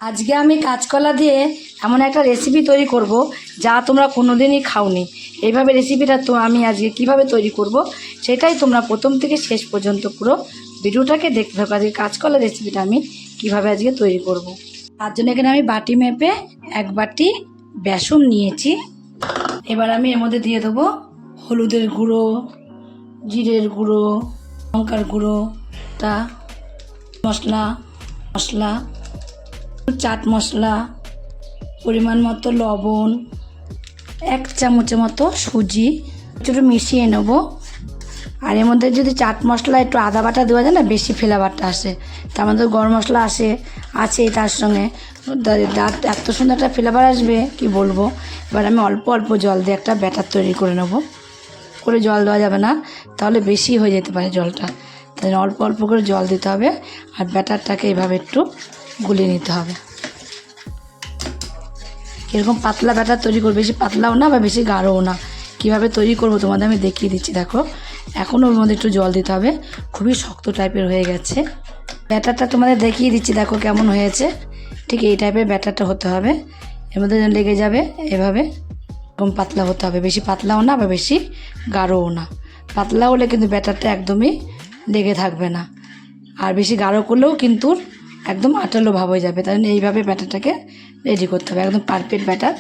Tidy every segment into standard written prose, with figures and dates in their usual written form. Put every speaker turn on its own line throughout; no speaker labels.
আজকে আমি কাঁচকলা দিয়ে এমন একটা রেসিপি তৈরি করব যা তোমরা কোনোদিনই খাওনি। এইভাবে রেসিপিটা তো আমি আজকে কিভাবে তৈরি করব সেটাই তোমরা প্রথম থেকে শেষ পর্যন্ত পুরো ভিডিওটাকে দেখতে থাকো। আজকে কাঁচকলা রেসিপিটা আমি কিভাবে আজকে তৈরি করব। তার জন্য এখানে আমি বাটি মেপে 1 বাটি বেসন নিয়েছি। এবার আমি এর মধ্যে দিয়ে দেবো হলুদের গুঁড়ো, জিরের গুঁড়ো, লঙ্কার গুঁড়োটা, মশলা, চাট মশলা, পরিমাণ মতো লবণ, 1 চামচের মতো সুজি একটু মিশিয়ে নেব। আর এর মধ্যে যদি চাট মশলা একটু আদা বাটা দেওয়া যায় না, বেশি ফ্লেভারটা আসে। তার মধ্যে গরম মশলা আছে তার সঙ্গে এত সুন্দর একটা ফ্লেভার আসবে কি বলবো। এবার আমি অল্প অল্প জল দিয়ে একটা ব্যাটার তৈরি করে নেব। করে জল দেওয়া যাবে না, তাহলে বেশি হয়ে যেতে পারে জলটা। তাই অল্প অল্প করে জল দিতে হবে আর ব্যাটারটাকে এইভাবে একটু গুলিয়ে নিতে হবে। এরকম পাতলা ব্যাটার তৈরি করবো, বেশি পাতলাও না বা বেশি গাঢ়ও না। কীভাবে তৈরি করবো তোমাদের আমি দেখিয়ে দিচ্ছি। দেখো, এখনও ওর মধ্যে একটু জল দিতে হবে, খুবই শক্ত টাইপের হয়ে গেছে ব্যাটারটা। তোমাদের দেখিয়ে দিচ্ছি, দেখো কেমন হয়েছে। ঠিক এই টাইপের ব্যাটারটা হতে হবে, এর মধ্যে লেগে যাবে এভাবে। এরকম পাতলা হতে হবে, বেশি পাতলাও না বা বেশি গাঢ়ও না। পাতলা হলে কিন্তু ব্যাটারটা একদমই লেগে থাকবে না, আর বেশি গাঢ় করলেও কিন্তু একদম আঠালো ভাব হয়ে যাবে। তাই এইভাবে ব্যাটারটাকে রেডি করতে হবে, একদম পারফেক্ট ব্যাটার।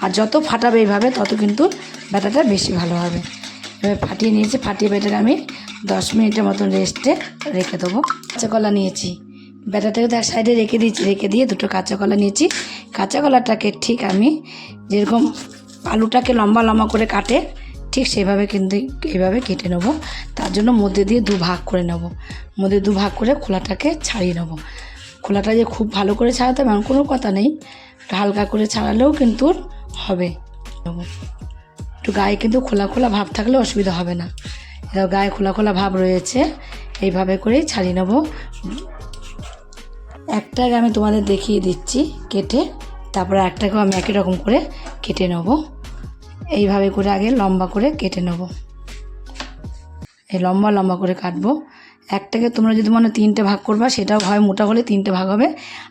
আর যত ফাটাবে এইভাবে তত কিন্তু ব্যাটারটা বেশি ভালো হবে। এবার ফাটিয়ে নিয়েছি, ফাটিয়ে ব্যাটার আমি 10 মিনিটের মতন রেস্টে রেখে দেবো। কাঁচা কলা নিয়েছি, ব্যাটারটাকে তো এক সাইডে রেখে দিয়ে 2টো কাঁচা কলা নিয়েছি। কাঁচা কলাটাকে ঠিক আমি যেরকম আলুটাকে লম্বা লম্বা করে কাটে, ঠিক সেভাবে কিন্তু এইভাবে কেটে নেবো। তার জন্য মধ্যে দিয়ে 2 ভাগ করে নেব। মধ্যে 2 ভাগ করে খোলাটাকে ছাড়িয়ে নেব। খোলাটা যে খুব ভালো করে ছাড়াতে হবে এমন কোনো কথা নেই, হালকা করে ছাড়ালেও কিন্তু হবে। একটু গায়ে কিন্তু খোলা খোলা ভাব থাকলে অসুবিধা হবে না। এবার গায়ে খোলা খোলা ভাব রয়েছে, এইভাবে করেই ছাড়িয়ে নেব। একটাকে আমি তোমাদের দেখিয়ে দিচ্ছি কেটে, তারপরে একটাকেও আমি একই রকম করে কেটে নেব। এইভাবে করে আগে লম্বা করে কেটে নেব, এই লম্বা লম্বা করে কাটবো। একটাকে তোমরা যদি মনে 3টে ভাগ করবা, সেটাও হয়, মোটা হলে 3টে ভাগ হবে।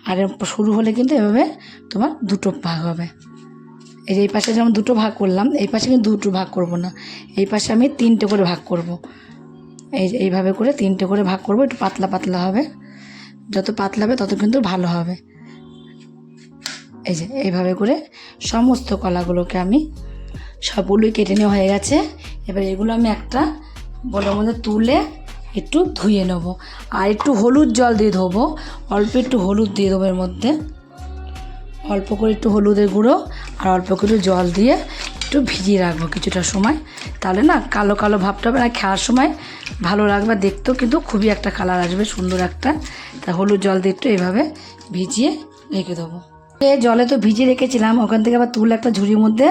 আর সরু হলে কিন্তু এভাবে তোমার 2টো ভাগ হবে। এই যে এই পাশে যেমন 2টো ভাগ করলাম, এই পাশে কিন্তু 2টো ভাগ করব না, এই পাশে আমি 3টে করে ভাগ করব। এইভাবে করে 3টে করে ভাগ করব। একটু পাতলা পাতলা হবে, যত পাতলা হবে তত কিন্তু ভালো হবে। এই যে এইভাবে করে সমস্ত কলাগুলোকে আমি সবগুলোই কেটে নেওয়া হয়ে গেছে। এবার এগুলো আমি একটা বোলের মধ্যে তুলে একটু ধুয়ে নেব। আর একটু হলুদ জল দিয়ে ধোবো, অল্প একটু হলুদ দিয়ে দেবো এর মধ্যে, অল্প করে একটু হলুদের গুঁড়ো আর অল্প করে জল দিয়ে একটু ভিজিয়ে রাখবো কিছুটা সময়। তাহলে না কালো কালো ভাবটা হবে না, খাওয়ার সময় ভালো লাগবে, দেখতেও কিন্তু খুবই একটা কালার আসবে সুন্দর একটা। তা হলুদ জল দিয়ে একটু এইভাবে ভিজিয়ে রেখে দেবো। জলে তো ভিজিয়ে রেখেছিলাম, ওখান থেকে আবার তুলে একটা ঝুড়ির মধ্যে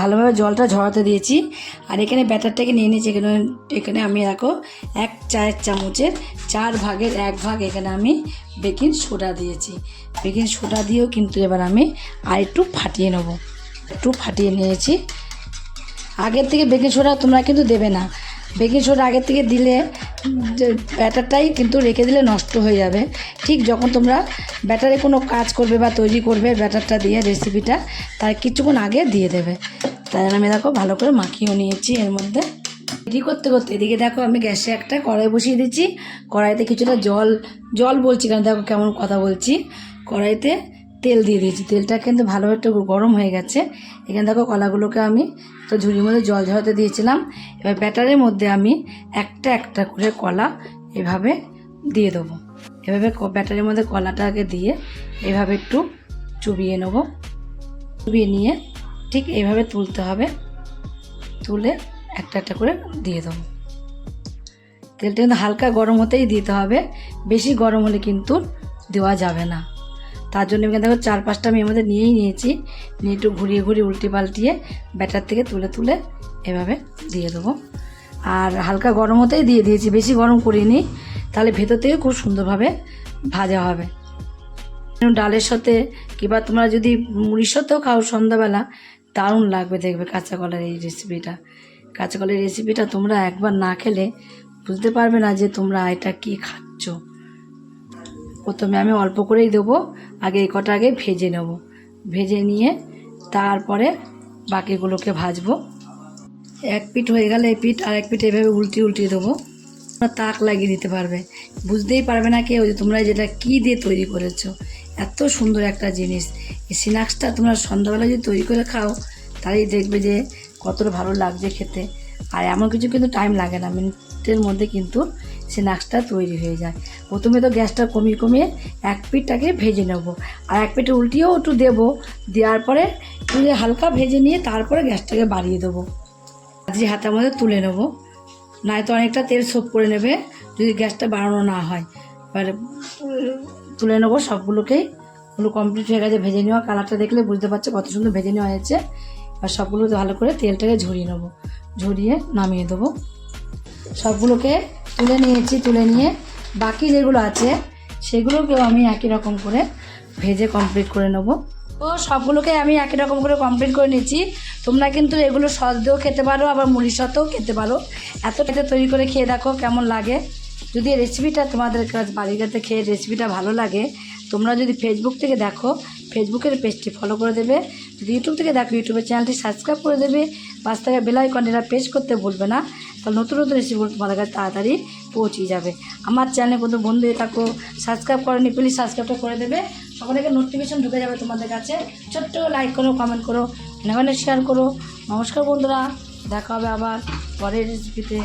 ভালোভাবে জলটা ঝরাতে দিয়েছি। আর এখানে ব্যাটারটাকে নিয়ে নিয়েছি। এখানে আমি দেখো 1 চায়ের চামচের 4 ভাগের 1 ভাগ এখানে আমি বেকিং সোডা দিয়েছি। বেকিং সোডা দিয়েও কিন্তু এবার আমি আর একটু ফাটিয়ে নেব। একটু ফাটিয়ে নিয়েছি। আগের থেকে বেকিং সোডা তোমরা কিন্তু দেবে না, বেকিং সোডা আগের থেকে দিলে ব্যাটারটাই কিন্তু রেখে দিলে নষ্ট হয়ে যাবে। ঠিক যখন তোমরা ব্যাটারে কোনো কাজ করবে বা তৈরি করবে ব্যাটারটা দিয়ে রেসিপিটা, তার কিছুক্ষণ আগে দিয়ে দেবে। তাই আমি দেখো ভালো করে মাখিয়ে নিয়েছি। এর মধ্যে রেডি করতে করতে এদিকে দেখো আমি গ্যাসে একটা কড়াই বসিয়ে দিচ্ছি। কড়াইতে কিছুটা জল বলছি কারণ দেখো কেমন কথা বলছি। কড়াইতে তেল দিয়ে দিয়েছি, তেলটা কিন্তু ভালোভাবে একটু গরম হয়ে গেছে। এখানে দেখো কলাগুলোকে আমি একটা ঝুড়ির মধ্যে জল ঝরাতে দিয়েছিলাম। এবার ব্যাটারের মধ্যে আমি একটা একটা করে কলা এভাবে দিয়ে দেবো। এভাবে ব্যাটারের মধ্যে কলাটাকে দিয়ে এভাবে একটু চুবিয়ে নেব। চুবিয়ে নিয়ে ঠিক এইভাবে তুলতে হবে, তুলে একটা একটা করে দিয়ে দেবো। তেলটা কিন্তু হালকা গরম হতেই দিতে হবে, বেশি গরম হলে কিন্তু দেওয়া যাবে না। তার জন্য এখানে দেখো 4-5টা আমি এর মধ্যে নিয়েই নিয়েছি। নিয়ে একটু ঘুরিয়ে ঘুরিয়ে উল্টে পাল্টিয়ে ব্যাটার থেকে তুলে তুলে এভাবে দিয়ে দেবো। আর হালকা গরম হতেই দিয়ে দিয়েছি, বেশি গরম করিনি, তাহলে ভেতর থেকে খুব সুন্দরভাবে ভাজা হবে। ডালের সাথে কিংবা তোমরা যদি মুড়ির সাথেও খাও সন্ধ্যাবেলা, দারুণ লাগবে দেখবে কাঁচা কলার এই রেসিপিটা। কাঁচা কলার রেসিপিটা তোমরা একবার না খেলে বুঝতে পারবে না যে তোমরা এটা কি খাচ্ছ। প্রথমে আমি অল্প করেই দেবো, আগে এই কটা আগে ভেজে নেব। ভেজে নিয়ে তারপরে বাকিগুলোকে ভাজবো। এক পিঠ হয়ে গেলে এই পিঠ আর এক পিঠ এইভাবে উল্টিয়ে দেবো। তোমরা তাক লাগিয়ে দিতে পারবে, বুঝতেই পারবে না কেউ যে তোমরা যেটা কী দিয়ে তৈরি করেছো। এত সুন্দর একটা জিনিস। এই স্ন্যাক্সটা তোমরা সন্ধ্যাবেলা যদি তৈরি করে খাও তাহলেই দেখবে যে কতটা ভালো লাগছে খেতে। আর এমন কিছু কিন্তু টাইম লাগে না, মিনিটের মধ্যে কিন্তু স্ন্যাক্সটা তৈরি হয়ে যায়। প্রথমে তো গ্যাসটা কমিয়ে এক পিঠটাকে ভেজে নেব, আর এক পিঠে উল্টিয়েও একটু দেবো। দেওয়ার পরে হালকা ভেজে নিয়ে তারপরে গ্যাসটাকে বাড়িয়ে দেবো। যে হাতের মধ্যে তুলে নেবো, নয়তো অনেকটা তেল সোপ করে নেবে যদি গ্যাসটা বাড়ানো না হয়। এবারে তুলে নেবো সবগুলোকেই। ওগুলো কমপ্লিট হয়ে গেছে ভেজে নেওয়া। কালারটা দেখলে বুঝতে পারছো কত সুন্দর ভেজে নেওয়া হয়েছে। আর সবগুলো ভালো করে তেলটাকে ঝরিয়ে নেবো, ঝরিয়ে নামিয়ে দেবো। সবগুলোকে তুলে নিয়েছি। তুলে নিয়ে বাকি যেগুলো আছে সেগুলোকেও আমি একই রকম করে ভেজে কমপ্লিট করে নেবো। তো সবগুলোকে আমি একই রকম করে কমপ্লিট করে নিয়েছি। তোমরা কিন্তু এগুলো সস দিয়েও খেতে পারো, আবার মুড়ির সাথেও খেতে পারো। এত খেতে তৈরি করে খেয়ে দেখো কেমন লাগে। যদি এই রেসিপিটা তোমাদের কাছে বাড়িতে খেয়ে রেসিপিটা ভালো লাগে, তোমরা যদি ফেসবুক থেকে দেখো ফেসবুকের পেজটি ফলো করে দেবে। যদি ইউটিউব থেকে দেখো ইউটিউবের চ্যানেলটি সাবস্ক্রাইব করে দেবে। পাশ থেকে বেল আইকনটা প্রেস করতে ভুলবে না, তাহলে নতুন নতুন রেসিপিগুলো তোমাদের কাছে তাড়াতাড়ি পৌঁছে যাবে। আমার চ্যানেলে কোনো বন্ধু থাকো সাবস্ক্রাইব করেনি, প্লিজ সাবস্ক্রাইবটা করে দেবে। সকলেকে নোটিফিকেশন ঢুকে যাবে তোমাদের কাছে। ছোট্ট লাইক করো, কমেন্ট করো, শেয়ার করো। নমস্কার বন্ধুরা, দেখা হবে আবার পরের রেসিপিতে।